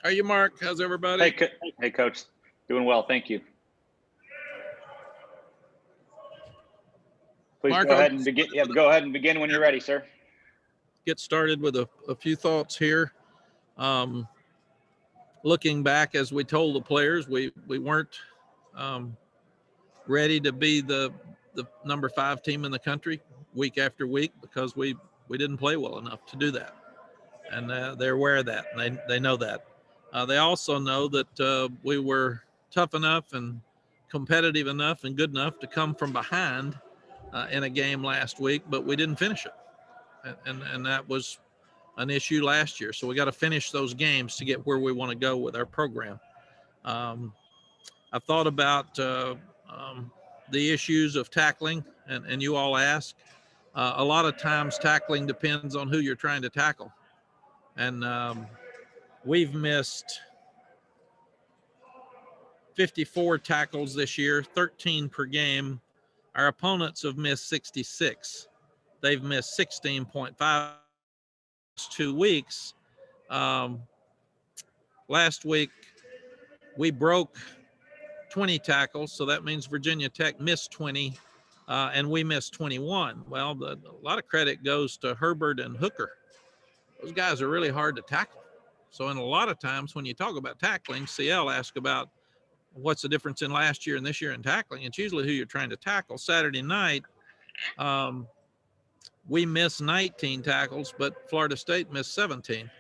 How are you, Mark? How's everybody? Hey, Coach. Doing well, thank you. Please Mark, go ahead and begin. Yeah, go ahead and begin when you're ready, sir. Get started with a few thoughts here. Looking back, as we told the players, we weren't ready to be the number 5 team in the country week after week because we didn't play well enough to do that, and they're aware of that, and they know that. They also know that we were tough enough and competitive enough and good enough to come from behind in a game last week, but we didn't finish it, and that was an issue last year. So we got to finish those games to get where we want to go with our program. I thought about the issues of tackling, and you all ask. A lot of times tackling depends on who you're trying to tackle. And we've missed 54 tackles this year, 13 per game. Our opponents have missed 66. They've missed 16.5 2 weeks. Last week, we broke 20 tackles, so that means Virginia Tech missed 20, and we missed 21. Well, a lot of credit goes to Herbert and Hooker. Those guys are really hard to tackle. So in a lot of times when you talk about tackling, CL asks about what's the difference in last year and this year in tackling. It's usually who you're trying to tackle. Saturday night, we missed 19 tackles, but Florida State missed 17.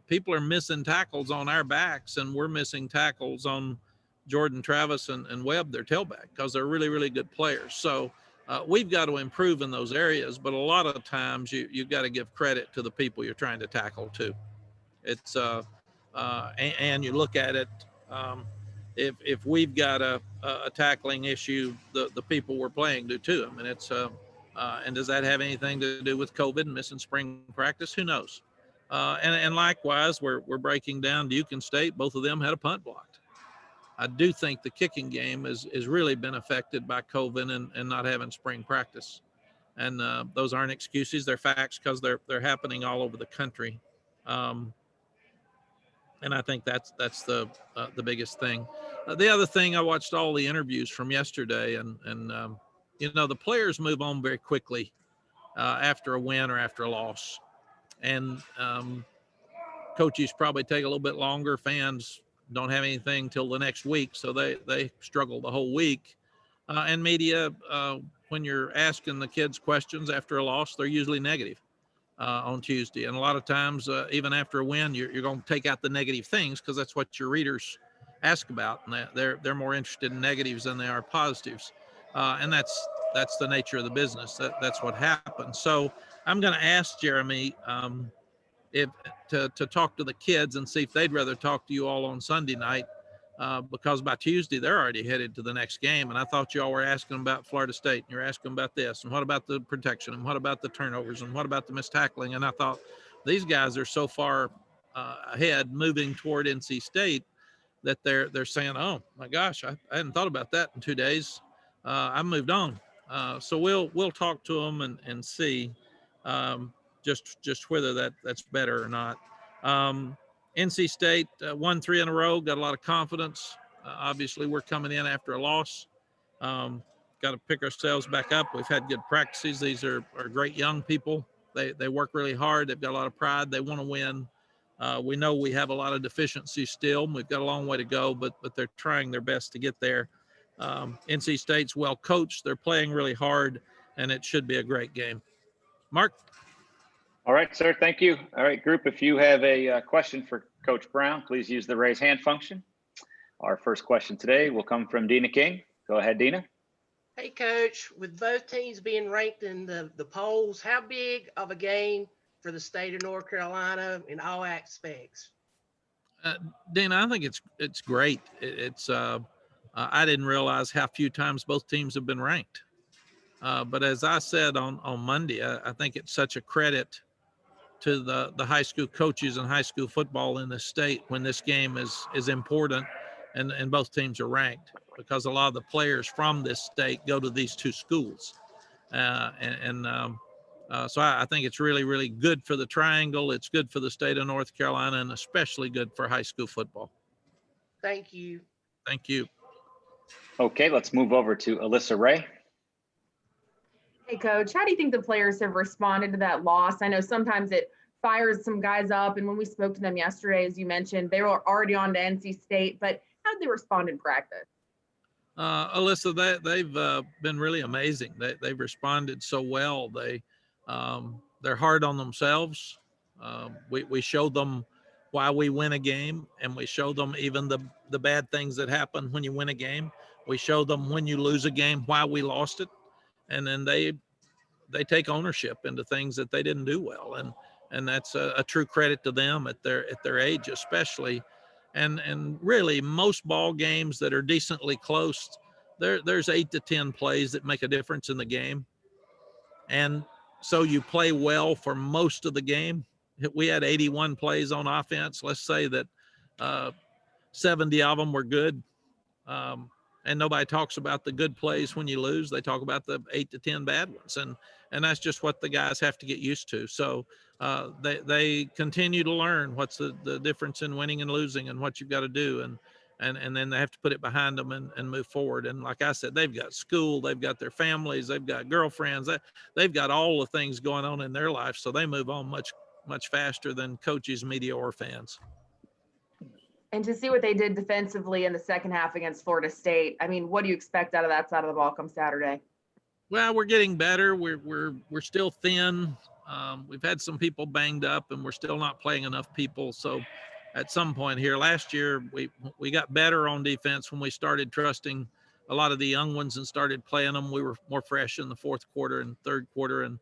People are missing tackles on our backs, and we're missing tackles on Jordan Travis and Webb, their tailback, because they're really, really good players. So we've got to improve in those areas, but a lot of times you've got to give credit to the people you're trying to tackle too. It's and you look at it, if we've got a tackling issue, the people we're playing do too. I mean, it's and does that have anything to do with COVID and missing spring practice? Who knows? And likewise, we're breaking down Duke and State. Both of them had a punt blocked. I do think the kicking game is really been affected by COVID and not having spring practice. And those aren't excuses; they're facts because they're happening all over the country. And I think that's the biggest thing. The other thing, I watched all the interviews from yesterday, and the players move on very quickly after a win or after a loss, and coaches probably take a little bit longer. Fans don't have anything till the next week, so they struggle the whole week. And media, when you're asking the kids questions after a loss, they're usually negative on Tuesday. And a lot of times, even after a win, you're going to take out the negative things because that's what your readers ask about, and they're more interested in negatives than they are positives. And that's the nature of the business. That's what happens. So I'm going to ask Jeremy to talk to the kids and see if they'd rather talk to you all on Sunday night, because by Tuesday they're already headed to the next game. And I thought you all were asking about Florida State, and you're asking about this, and what about the protection, and what about the turnovers, and what about the missed tackling. And I thought these guys are so far ahead, moving toward NC State, that they're saying, oh my gosh, I hadn't thought about that in 2 days. I moved on. So we'll talk to them and see just whether that's better or not. NC State won 3 in a row, got a lot of confidence. Obviously, we're coming in after a loss. Got to pick ourselves back up. We've had good practices. These are great young people. They work really hard. They've got a lot of pride. They want to win. We know we have a lot of deficiencies still. We've got a long way to go, but they're trying their best to get there. NC State's well coached. They're playing really hard, and it should be a great game. Mark? All right, sir. Thank you. All right, group, if you have a question for Coach Brown, please use the raise hand function. Our first question today will come from Dina King. Go ahead, Dina. Hey, Coach. With both teams being ranked in the polls, how big of a game for the state of North Carolina in all aspects? Dina, I think it's great. It's I didn't realize how few times both teams have been ranked. But as I said on Monday, I think it's such a credit to the high school coaches and high school football in the state when this game is important and both teams are ranked, because a lot of the players from this state go to these two schools. So I think it's really, really good for the Triangle. It's good for the state of North Carolina, and especially good for high school football. Thank you. Thank you. Okay, let's move over to Alyssa Ray. Hey, Coach, how do you think the players have responded to that loss? I know sometimes it fires some guys up, and when we spoke to them yesterday, as you mentioned, they were already on to NC State, but how did they respond in practice? Alyssa, they've been really amazing. They've responded so well. They're hard on themselves. We show them why we win a game, and we show them even the bad things that happen when you win a game. We show them when you lose a game why we lost it, and then they take ownership into things that they didn't do well, and that's a true credit to them at their age, especially. And really, most ball games that are decently close, there's 8 to 10 plays that make a difference in the game, and so you play well for most of the game. We had 81 plays on offense. Let's say that 70 of them were good. And nobody talks about the good plays when you lose. They talk about the 8 to 10 bad ones, and that's just what the guys have to get used to. So they continue to learn what's the difference in winning and losing, and what you've got to do, and then they have to put it behind them and move forward. And like I said, they've got school, they've got their families, they've got girlfriends, they've got all the things going on in their life, so they move on much faster than coaches, media, or fans. And to see what they did defensively in the second half against Florida State, I mean, what do you expect out of that side of the ball come Saturday? Well, we're getting better. We're still thin. We've had some people banged up, and we're still not playing enough people. So at some point here last year, we got better on defense when we started trusting a lot of the young ones and started playing them. We were more fresh in the fourth quarter and third quarter, and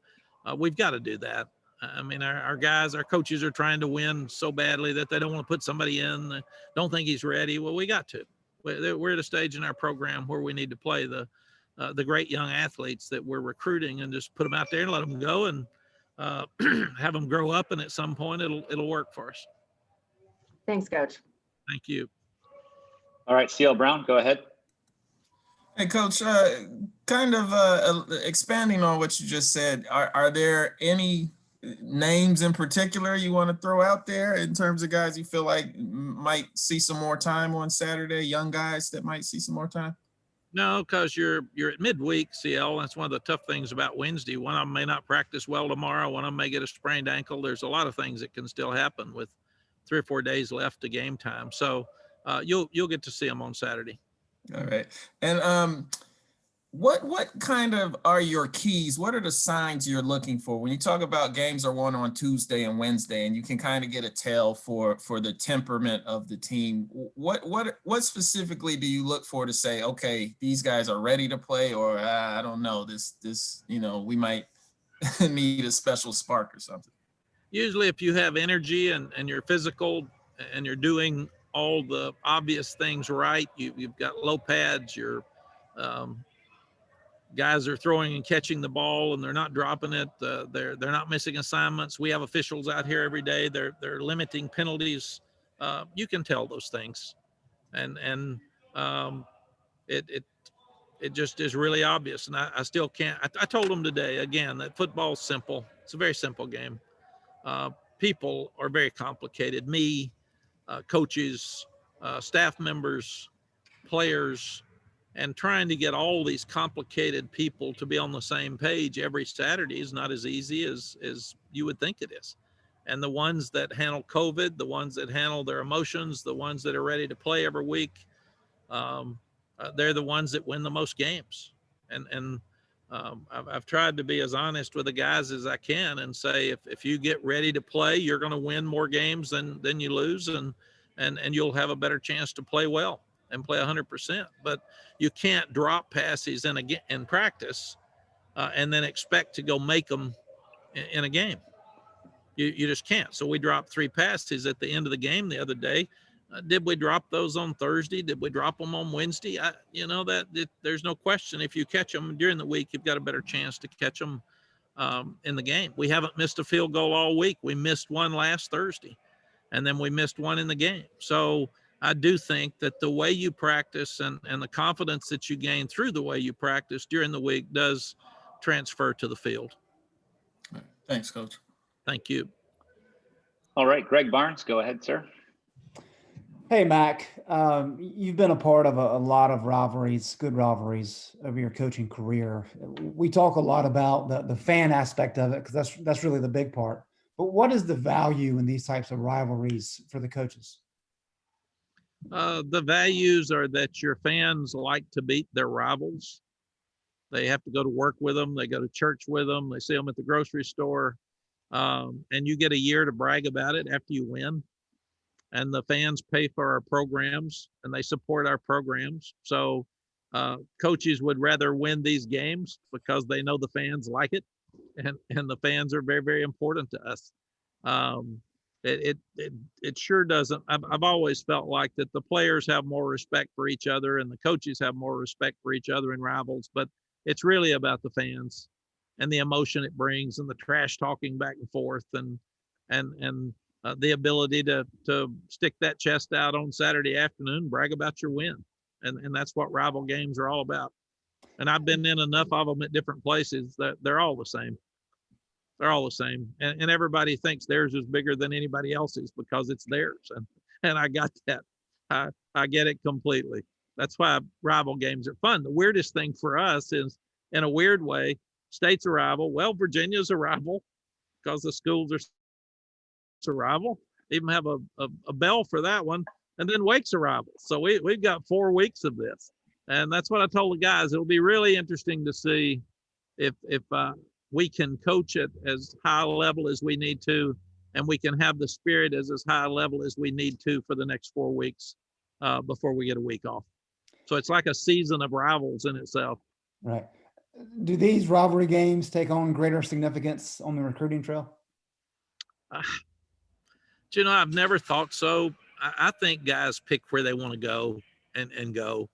we've got to do that. I mean, our guys, our coaches are trying to win so badly that they don't want to put somebody in. They don't think he's ready. Well, we got to. We're at a stage in our program where we need to play the great young athletes that we're recruiting, and just put them out there and let them go, and have them grow up, and at some point it'll work for us. Thanks, Coach. Thank you. All right, CL Brown, go ahead. Hey, Coach, kind of expanding on what you just said, are there any names in particular you want to throw out there in terms of guys you feel like might see some more time on Saturday, young guys that might see some more time? No, because you're at midweek, CL. That's one of the tough things about Wednesday. One of them may not practice well tomorrow. One of them may get a sprained ankle. There's a lot of things that can still happen with 3 or 4 days left to game time. So you'll get to see them on Saturday. All right. And what kind of are your keys? What are the signs you're looking for when you talk about games are won on Tuesday and Wednesday, and you can kind of get a tell for the temperament of the team? What specifically do you look for to say, okay, these guys are ready to play, or I don't know, this we might need a special spark or something? Usually if you have energy and you're physical and you're doing all the obvious things right, you've got low pads, your guys are throwing and catching the ball, and they're not dropping it. They're not missing assignments. We have officials out here every day. They're limiting penalties. You can tell those things, and it just is really obvious. And I still can't. I told them today again that football's simple. It's a very simple game. People are very complicated. Me, coaches, staff members, players, and trying to get all these complicated people to be on the same page every Saturday is not as easy as you would think it is. And the ones that handle COVID, the ones that handle their emotions, the ones that are ready to play every week, they're the ones that win the most games. And I've tried to be as honest with the guys as I can and say, if you get ready to play, you're going to win more games than you lose, and you'll have a better chance to play well and play 100%. But you can't drop passes in practice and then expect to go make them in a game. You just can't. So we dropped 3 passes at the end of the game the other day. Did we drop those on Thursday? Did we drop them on Wednesday? There's no question. If you catch them during the week, you've got a better chance to catch them in the game. We haven't missed a field goal all week. We missed one last Thursday, and then we missed one in the game. So I do think that the way you practice and the confidence that you gain through the way you practice during the week does transfer to the field. Thanks, Coach. Thank you. All right, Greg Barnes, go ahead, sir. Hey, Mac. You've been a part of a lot of rivalries, good rivalries over your coaching career. We talk a lot about the fan aspect of it because that's really the big part. But what is the value in these types of rivalries for the coaches? The values are that your fans like to beat their rivals. They have to go to work with them. They go to church with them. They see them at the grocery store. And you get a year to brag about it after you win. And the fans pay for our programs and they support our programs. So coaches would rather win these games because they know the fans like it. And the fans are very, very important to us. It sure doesn't. I've always felt like that the players have more respect for each other and the coaches have more respect for each other in rivals, but it's really about the fans and the emotion it brings and the trash talking back and forth and the ability to stick that chest out on Saturday afternoon, brag about your win. And that's what rival games are all about. And I've been in enough of them at different places that they're all the same. They're all the same. And everybody thinks theirs is bigger than anybody else's because it's theirs. And I got that. I get it completely. That's why rival games are fun. The weirdest thing for us is, in a weird way, state's a rival. Well, Virginia's a rival because the schools are a rival. Even have a bell for that one. And then Wake's a rival. So we've got 4 weeks of this. And that's what I told the guys. It'll be really interesting to see if we can coach it as high level as we need to, and we can have the spirit as high level as we need to for the next 4 weeks before we get a week off. So it's like a season of rivals in itself. Right. Do these rivalry games take on greater significance on the recruiting trail? I've never thought so. I think guys pick where they want to go and go.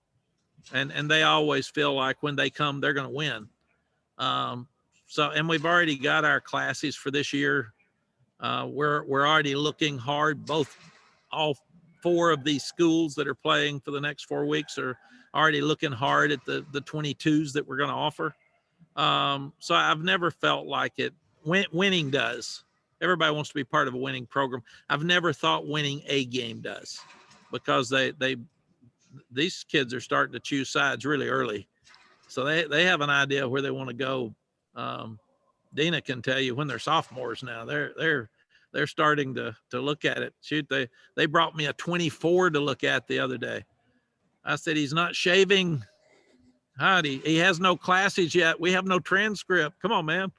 And they always feel like when they come, they're going to win. And we've already got our classes for this year. We're already looking hard. All 4 of these schools that are playing for the next 4 weeks are already looking hard at the 22s that we're going to offer. So I've never felt like it. Winning does. Everybody wants to be part of a winning program. I've never thought winning a game does, because these kids are starting to choose sides really early. So they have an idea where they want to go. Dina can tell you when they're sophomores now, they're starting to look at it. Shoot, they brought me a 24 to look at the other day. I said, he's not shaving. He has no classes yet. We have no transcript. Come on, man.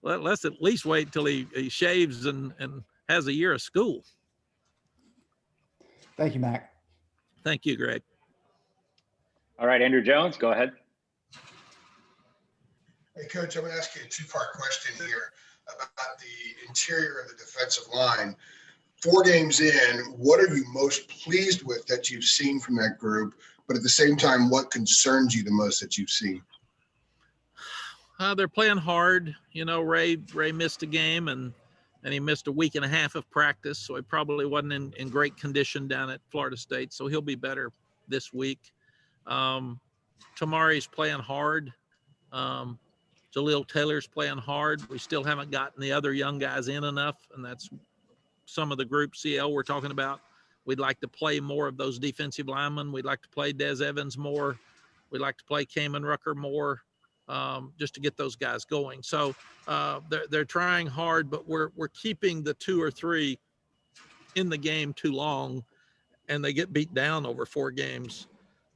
Let's at least wait till he shaves and has a year of school. Thank you, Mac. Thank you, Greg. All right, Andrew Jones, go ahead. Hey, Coach, I'm going to ask you a 2-part question here about the interior of the defensive line. 4 games in, what are you most pleased with that you've seen from that group? But at the same time, what concerns you the most that you've seen? They're playing hard. Ray missed a game and he missed a week and a half of practice. So he probably wasn't in great condition down at Florida State. So he'll be better this week. Tamari's playing hard. Jaleel Taylor's playing hard. We still haven't gotten the other young guys in enough. And that's some of the group CL we're talking about. We'd like to play more of those defensive linemen. We'd like to play Des Evans more. We'd like to play Kamen Rucker more, just to get those guys going. So they're trying hard, but we're keeping the 2 or 3 in the game too long, and they get beat down over 4 games.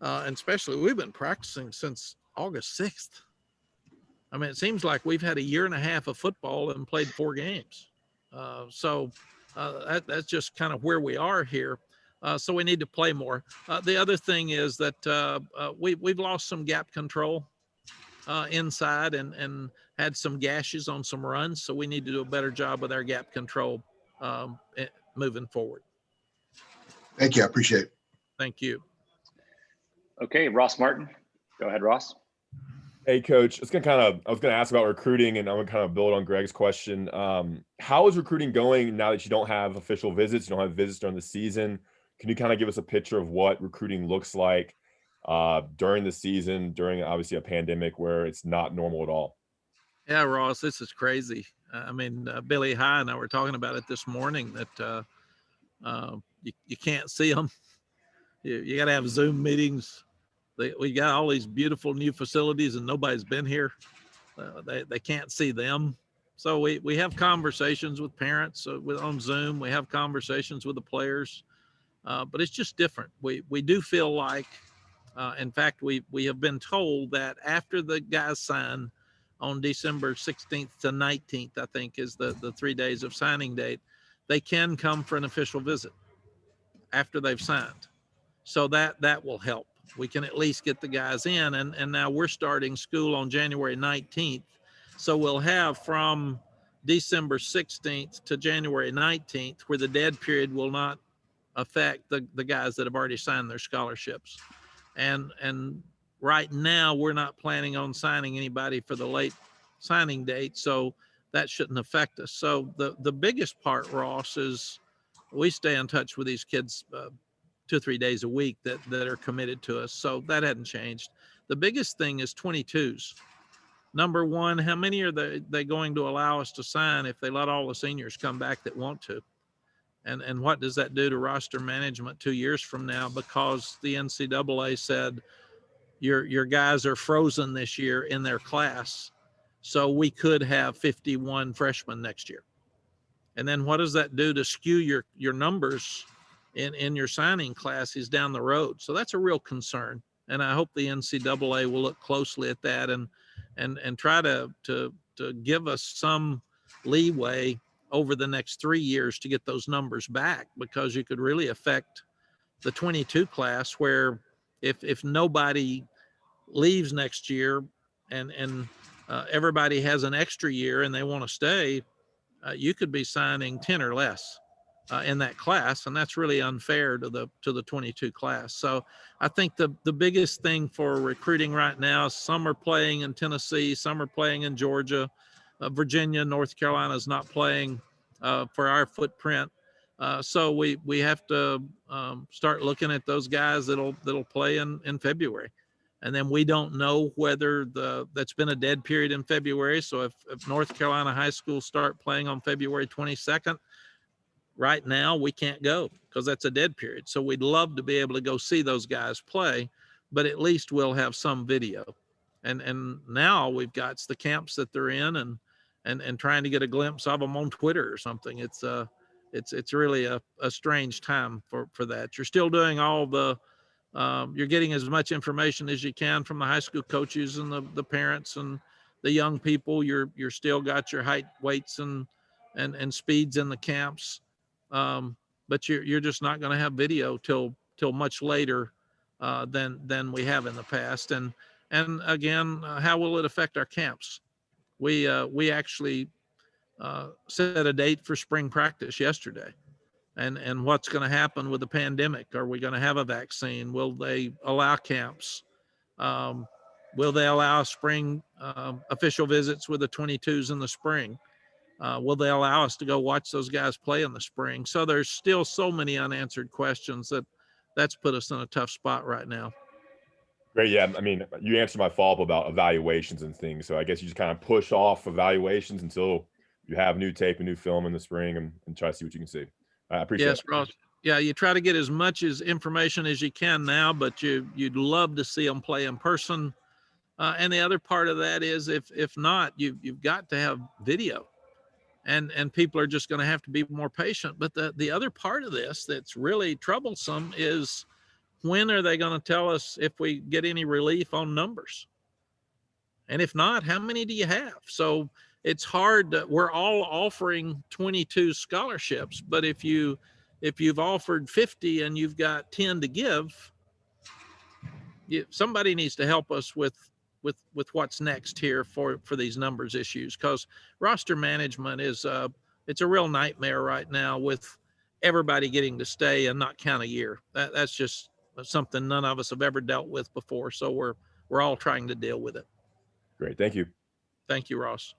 And especially, we've been practicing since August 6th. I mean, it seems like we've had a year and a half of football and played 4 games. So that's just kind of where we are here. So we need to play more. The other thing is that we've lost some gap control inside and had some gashes on some runs. So we need to do a better job with our gap control moving forward. Thank you. I appreciate it. Thank you. Okay, Ross Martin. Go ahead, Ross. Hey, Coach. I was going to ask about recruiting, and I'm going to kind of build on Greg's question. How is recruiting going now that you don't have official visits, you don't have visits during the season? Can you kind of give us a picture of what recruiting looks like during the season, during obviously a pandemic where it's not normal at all? Yeah, Ross, this is crazy. I mean, Billy High and I were talking about it this morning that you can't see them. You got to have Zoom meetings. We got all these beautiful new facilities and nobody's been here. They can't see them. So we have conversations with parents on Zoom. We have conversations with the players, but it's just different. We do feel like, in fact, we have been told that after the guys sign on December 16th to 19th, I think is the 3 days of signing date, they can come for an official visit after they've signed. So that will help. We can at least get the guys in, and now we're starting school on January 19th. So we'll have from December 16th to January 19th, where the dead period will not affect the guys that have already signed their scholarships. And right now we're not planning on signing anybody for the late signing date, so that shouldn't affect us. So the biggest part, Ross, is we stay in touch with these kids 2 or 3 days a week that are committed to us. So that hadn't changed. The biggest thing is 22s. Number one, how many are they going to allow us to sign if they let all the seniors come back that want to? And what does that do to roster management 2 years from now? Because the NCAA said your guys are frozen this year in their class. So we could have 51 freshmen next year. And then what does that do to skew your numbers in your signing classes down the road? So that's a real concern. And I hope the NCAA will look closely at that and try to give us some leeway over the next 3 years to get those numbers back, because you could really affect the 22 class, where if nobody leaves next year and everybody has an extra year and they want to stay, you could be signing 10 or less in that class, and that's really unfair to the 22 class. So I think the biggest thing for recruiting right now, some are playing in Tennessee, some are playing in Georgia, Virginia, North Carolina is not playing for our footprint. So we have to start looking at those guys that'll play in February. And then we don't know whether that's been a dead period in February. So if North Carolina high schools start playing on February 22nd, right now we can't go because that's a dead period. So we'd love to be able to go see those guys play, but at least we'll have some video. And now we've got the camps that they're in and trying to get a glimpse of them on Twitter or something. It's really a strange time for that. You're still doing all the you're getting as much information as you can from the high school coaches and the parents and the young people. You're still got your height, weights, and speeds in the camps, but you're just not going to have video till much later than we have in the past. And again, how will it affect our camps? We actually set a date for spring practice yesterday. And what's going to happen with the pandemic? Are we going to have a vaccine? Will they allow camps? Will they allow spring official visits with the 22s in the spring? Will they allow us to go watch those guys play in the spring? So there's still so many unanswered questions that's put us in a tough spot right now. Great. Yeah. I mean, you answered my follow-up about evaluations and things. So I guess you just kind of push off evaluations until you have new tape and new film in the spring and try to see what you can see. I appreciate it. Yes, Ross. Yeah, you try to get as much information as you can now, but you'd love to see them play in person. And the other part of that is if not, you've got to have video, and people are just going to have to be more patient. But the other part of this that's really troublesome is, when are they going to tell us if we get any relief on numbers? And if not, how many do you have? So it's hard. We're all offering 22 scholarships, but if you've offered 50 and you've got 10 to give, somebody needs to help us with what's next here for these numbers issues, because roster management is it's a real nightmare right now with everybody getting to stay and not count a year. That's just something none of us have ever dealt with before. So we're all trying to deal with it. Great. Thank you. Thank you, Ross.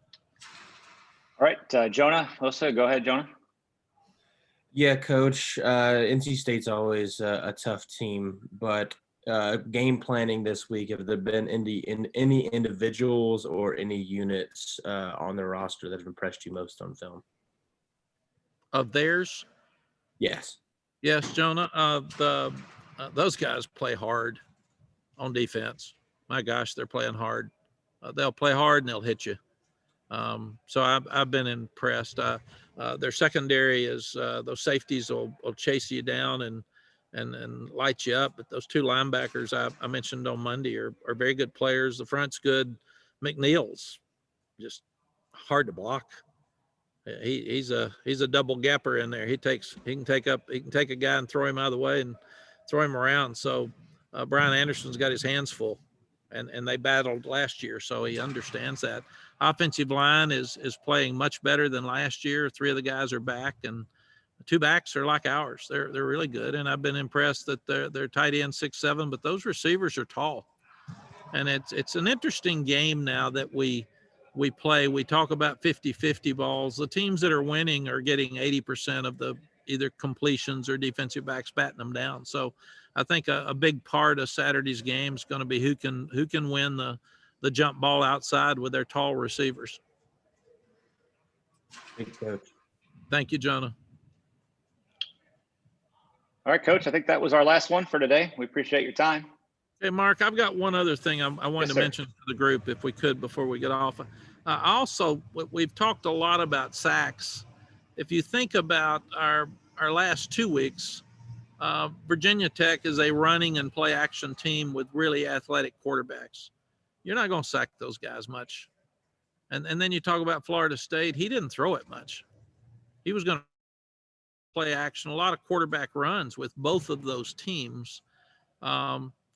All right, Jonah, also go ahead, Jonah. Yeah, Coach. NC State's always a tough team, but game planning this week, have there been any individuals or any units on the roster that have impressed you most on film? Of theirs? Yes. Yes, Jonah. Those guys play hard on defense. My gosh, they're playing hard. They'll play hard and they'll hit you. So I've been impressed. Their secondary is those safeties will chase you down and light you up. But those two linebackers I mentioned on Monday are very good players. The front's good. McNeil's just hard to block. He's a double gapper in there. He can take a guy and throw him out of the way and throw him around. So Brian Anderson's got his hands full, and they battled last year, so he understands that. Offensive line is playing much better than last year. 3 of the guys are back, and the 2 backs are like ours. They're really good, and I've been impressed that they're tight end 6'7", but those receivers are tall, and it's an interesting game now that we play. We talk about 50-50 balls. The teams that are winning are getting 80% of the either completions or defensive backs batting them down. So I think a big part of Saturday's game is going to be who can win the jump ball outside with their tall receivers. Thanks, Coach. Thank you, Jonah. All right, Coach, I think that was our last one for today. We appreciate your time. Hey, Mark, I've got one other thing I wanted Yes, to sir. mention to the group if we could before we get off. Also, we've talked a lot about sacks. If you think about our last 2 weeks, Virginia Tech is a running and play action team with really athletic quarterbacks. You're not going to sack those guys much. And then you talk about Florida State. He didn't throw it much. He was going to play action, a lot of quarterback runs with both of those teams.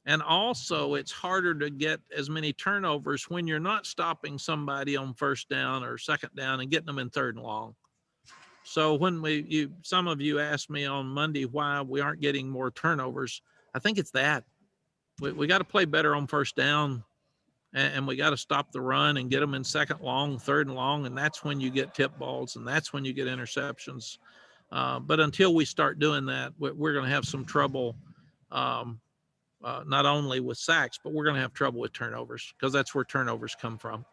And also, it's harder to get as many turnovers when you're not stopping somebody on first down or second down and getting them in 3rd and long. So when some of you asked me on Monday why we aren't getting more turnovers, I think it's that. We got to play better on first down, and we got to stop the run and get them in 2nd long, 3rd and long, and that's when you get tip balls, and that's when you get interceptions. But until we start doing that, we're going to have some trouble. Not only with sacks, but we're going to have trouble with turnovers because that's where turnovers come from.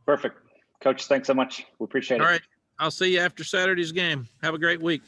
Perfect. Coach, thanks so much. We appreciate it. All right. I'll see you after Saturday's game. Have a great week.